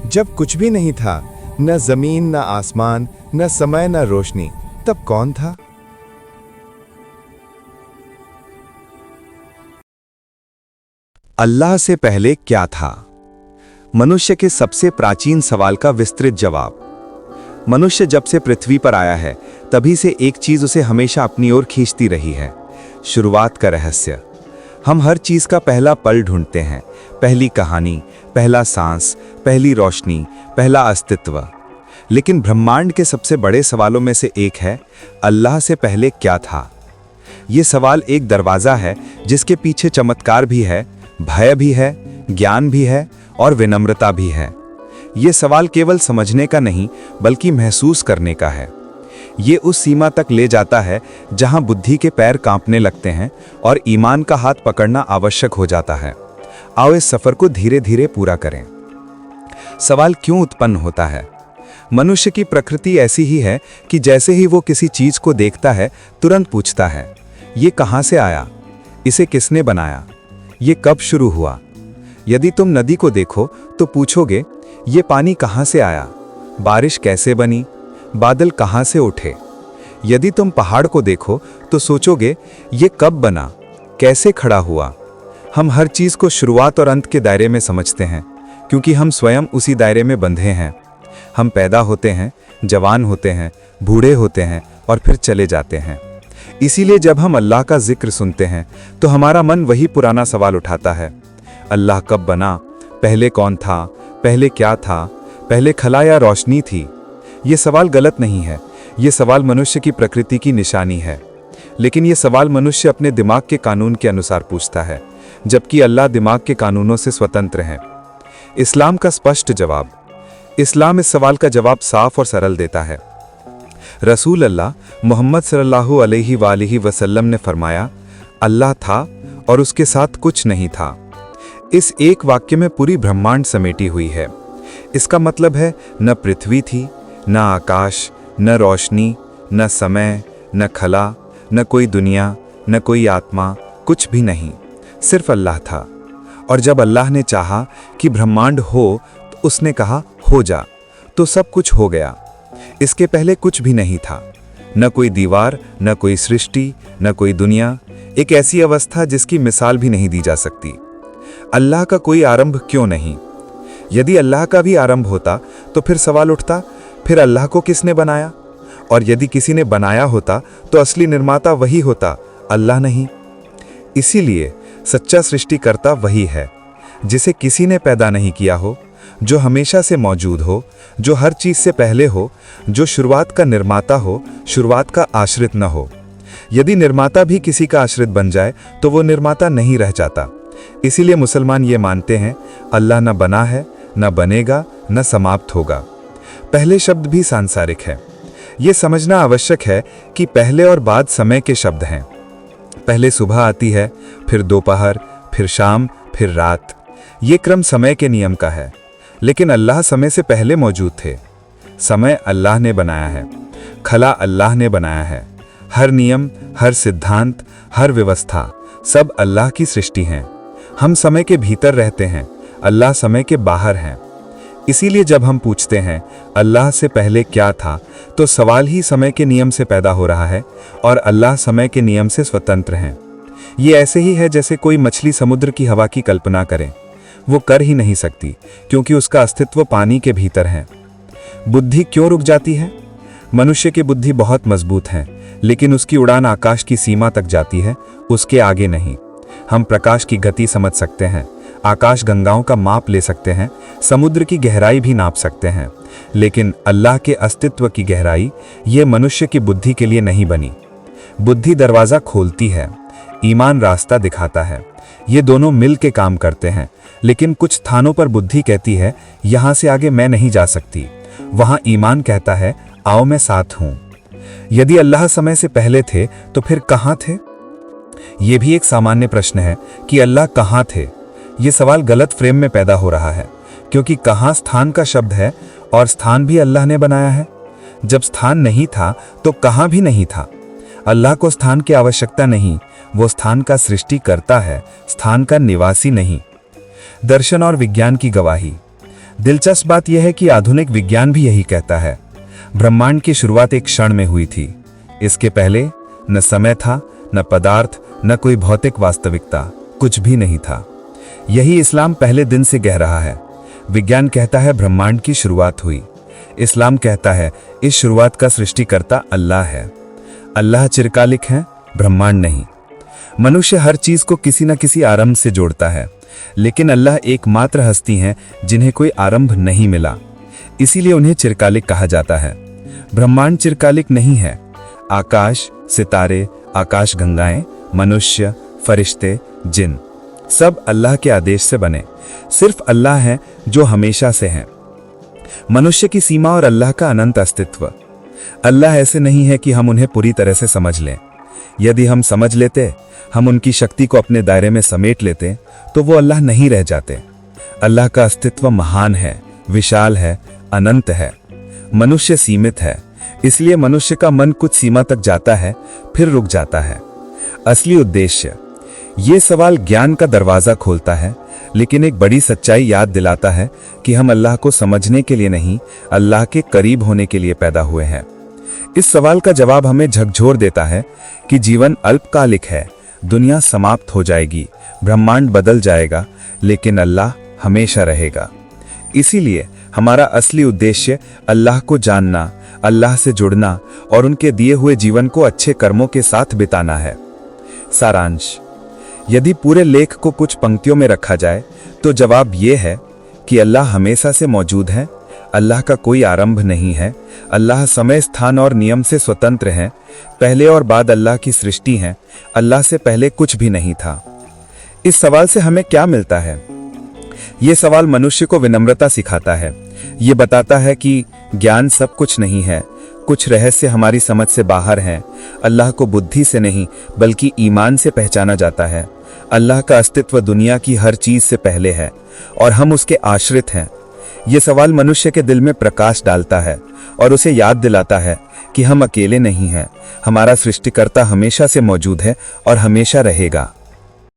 जब कुछ भी नहीं था, न जमीन, न आसमान, न समय, न रोशनी, तब कौन था? अल्लाह से पहले क्या था? मनुष्य के सबसे प्राचीन सवाल का विस्तृत जवाब। मनुष्य जब से पृथ्वी पर आया है, तभी से एक चीज उसे हमेशा अपनी ओर खींचती रही है, शुरुआत का रहस्य। हम हर चीज का पहला पल ढूंढते हैं, पहली कहानी, पहला सांस, पहली रोशनी, पहला अस्तित्व। लेकिन ब्रह्मांड के सबसे बड़े सवालों में से एक है, अल्लाह से पहले क्या था? ये सवाल एक दरवाजा है जिसके पीछे चमत्कार भी है, भय भी है, ज्ञान भी है और विनम्रता भी है। ये सवाल केवल समझने का नहीं, बल्कि महसूस करने का है। ये उस सीमा तक ले जाता है जहां बुद्धि के पैर कांपने लगते हैं और ईमान का हाथ पकड़ना आवश्यक हो जाता है। आओ इस सफर को धीरे धीरे पूरा करें। सवाल क्यों उत्पन्न होता है? मनुष्य की प्रकृति ऐसी ही है कि जैसे ही वो किसी चीज को देखता है, तुरंत पूछता है, ये कहां से आया? इसे किसने बनाया? ये कब शुरू हुआ? यदि तुम नदी को देखो तो पूछोगे, ये पानी कहां से आया? बारिश कैसे बनी? बादल कहां से उठे? यदि तुम पहाड़ को देखो तो सोचोगे, ये कब बना, कैसे खड़ा हुआ? हम हर चीज को शुरुआत और अंत के दायरे में समझते हैं, क्योंकि हम स्वयं उसी दायरे में बंधे हैं। हम पैदा होते हैं, जवान होते हैं, बूढ़े होते हैं और फिर चले जाते हैं। इसीलिए जब हम अल्लाह का जिक्र सुनते हैं तो हमारा मन वही पुराना सवाल उठाता है, अल्लाह कब बना? पहले कौन था? पहले क्या था? पहले खला या रोशनी थी? ये सवाल गलत नहीं है, ये सवाल मनुष्य की प्रकृति की निशानी है। लेकिन ये सवाल मनुष्य अपने दिमाग के कानून के अनुसार पूछता है, जबकि अल्लाह दिमाग के कानूनों से स्वतंत्र है। इस्लाम का स्पष्ट जवाब। इस्लाम इस सवाल का जवाब साफ और सरल देता है। रसूल अल्लाह मोहम्मद सल्लल्लाहु अलैहि वसल्लम ने फरमाया, अल्लाह था और उसके साथ कुछ नहीं था। इस एक वाक्य में पूरी ब्रह्मांड समेटी हुई है। इसका मतलब है, न पृथ्वी थी, न आकाश, न रोशनी, न समय, न खला, न कोई दुनिया, न कोई आत्मा, कुछ भी नहीं, सिर्फ अल्लाह था। और जब अल्लाह ने चाहा कि ब्रह्मांड हो तो उसने कहा, हो जा, तो सब कुछ हो गया। इसके पहले कुछ भी नहीं था, न कोई दीवार, न कोई सृष्टि, न कोई दुनिया। एक ऐसी अवस्था जिसकी मिसाल भी नहीं दी जा सकती। अल्लाह का कोई आरंभ क्यों नहीं? यदि अल्लाह का भी आरंभ होता तो फिर सवाल उठता, फिर अल्लाह को किसने बनाया? और यदि किसी ने बनाया होता तो असली निर्माता वही होता, अल्लाह नहीं। इसीलिए सच्चा सृष्टिकर्ता वही है जिसे किसी ने पैदा नहीं किया हो, जो हमेशा से मौजूद हो, जो हर चीज से पहले हो, जो शुरुआत का निर्माता हो, शुरुआत का आश्रित न हो। यदि निर्माता भी किसी का आश्रित बन जाए तो वो निर्माता नहीं रह जाता। इसीलिए मुसलमान ये मानते हैं, अल्लाह न बना है, न बनेगा, न समाप्त होगा। पहले शब्द भी सांसारिक है। ये समझना आवश्यक है कि पहले और बाद समय के शब्द हैं। पहले सुबह आती है, फिर दोपहर, फिर शाम, फिर रात। ये क्रम समय के नियम का है। लेकिन अल्लाह समय से पहले मौजूद थे। समय अल्लाह ने बनाया है, खला अल्लाह ने बनाया है। हर नियम, हर सिद्धांत, हर व्यवस्था, सब अल्लाह की सृष्टि हैं। हम समय के भीतर रहते हैं, अल्लाह समय के बाहर हैं। इसीलिए जब हम पूछते हैं अल्लाह से पहले क्या था, तो सवाल ही समय के नियम से पैदा हो रहा है और अल्लाह समय के नियम से स्वतंत्र हैं। ये ऐसे ही है जैसे कोई मछली समुद्र की हवा की कल्पना करे। वो कर ही नहीं सकती, क्योंकि उसका अस्तित्व पानी के भीतर है। बुद्धि क्यों रुक जाती है? मनुष्य की बुद्धि बहुत मजबूत है, लेकिन उसकी उड़ान आकाश की सीमा तक जाती है, उसके आगे नहीं। हम प्रकाश की गति समझ सकते हैं, आकाश गंगाओं का माप ले सकते हैं, समुद्र की गहराई भी नाप सकते हैं, लेकिन अल्लाह के अस्तित्व की गहराई ये मनुष्य की बुद्धि के लिए नहीं बनी। बुद्धि दरवाजा खोलती है, ईमान रास्ता दिखाता है। ये दोनों मिल के काम करते हैं। लेकिन कुछ स्थानों पर बुद्धि कहती है, यहां से आगे मैं नहीं जा सकती। वहां ईमान कहता है, आओ मैं साथ हूं। यदि अल्लाह समय से पहले थे तो फिर कहां थे? यह भी एक सामान्य प्रश्न है कि अल्लाह कहां थे। यह सवाल गलत फ्रेम में पैदा हो रहा है, क्योंकि कहां स्थान का शब्द है और स्थान भी अल्लाह ने बनाया है। जब स्थान नहीं था तो कहां भी नहीं था। अल्लाह को स्थान की आवश्यकता नहीं, वो स्थान का सृष्टि करता है, स्थान का निवासी नहीं। दर्शन और विज्ञान की गवाही। दिलचस्प बात यह है कि आधुनिक विज्ञान भी यही कहता है। ब्रह्मांड की शुरुआत एक क्षण में हुई थी। इसके पहले न समय था, न पदार्थ, न कोई भौतिक वास्तविकता, कुछ भी नहीं था। यही इस्लाम पहले दिन से कह रहा है। विज्ञान कहता है ब्रह्मांड की शुरुआत हुई। इस्लाम कहता है इस शुरुआत का सृष्टिकर्ता अल्लाह है। अल्लाह चिरकालिक है, ब्रह्मांड नहीं। मनुष्य हर चीज को किसी न किसी आरंभ से जोड़ता है, लेकिन अल्लाह एकमात्र हस्ती हैं जिन्हें कोई आरंभ नहीं मिला, इसीलिए उन्हें चिरकालिक कहा जाता है। ब्रह्मांड चिरकालिक नहीं है। आकाश, सितारे, आकाश गंगाएं, मनुष्य, फरिश्ते, जिन, सब अल्लाह के आदेश से बने। सिर्फ अल्लाह है जो हमेशा से हैं। मनुष्य की सीमा और अल्लाह का अनंत अस्तित्व। अल्लाह ऐसे नहीं है कि हम उन्हें पूरी तरह से समझ लें। यदि हम समझ लेते, हम उनकी शक्ति को अपने दायरे में समेट लेते, तो वो अल्लाह नहीं रह जाते। अल्लाह का अस्तित्व महान है, विशाल है, अनंत है। मनुष्य सीमित है, इसलिए मनुष्य का मन कुछ सीमा तक जाता है, फिर रुक जाता है। असली उद्देश्य, ये सवाल ज्ञान का दरवाजा खोलता है, लेकिन एक बड़ी सच्चाई याद दिलाता है कि हम अल्लाह को समझने के लिए नहीं, अल्लाह के करीब होने के लिए पैदा हुए हैं। इस सवाल का जवाब हमें झकझोर देता है कि जीवन अल्पकालिक है, दुनिया समाप्त हो जाएगी, ब्रह्मांड बदल जाएगा, लेकिन अल्लाह हमेशा रहेगा। इसीलिए हमारा असली उद्देश्य अल्लाह को जानना, अल्लाह से जुड़ना और उनके दिए हुए जीवन को अच्छे कर्मों के साथ बिताना है। सारांश, यदि पूरे लेख को कुछ पंक्तियों में रखा जाए तो जवाब यह है कि अल्लाह हमेशा से मौजूद है, अल्लाह का कोई आरंभ नहीं है, अल्लाह समय, स्थान और नियम से स्वतंत्र है, पहले और बाद अल्लाह की सृष्टि है, अल्लाह से पहले कुछ भी नहीं था। इस सवाल से हमें क्या मिलता है? ये सवाल मनुष्य को विनम्रता सिखाता है। ये बताता है कि ज्ञान सब कुछ नहीं है, कुछ रहस्य हमारी समझ से बाहर हैं। अल्लाह को बुद्धि से नहीं बल्कि ईमान से पहचाना जाता है। अल्लाह का अस्तित्व दुनिया की हर चीज से पहले है और हम उसके आश्रित हैं। ये सवाल मनुष्य के दिल में प्रकाश डालता है और उसे याद दिलाता है कि हम अकेले नहीं हैं, हमारा सृष्टिकर्ता हमेशा से मौजूद है और हमेशा रहेगा।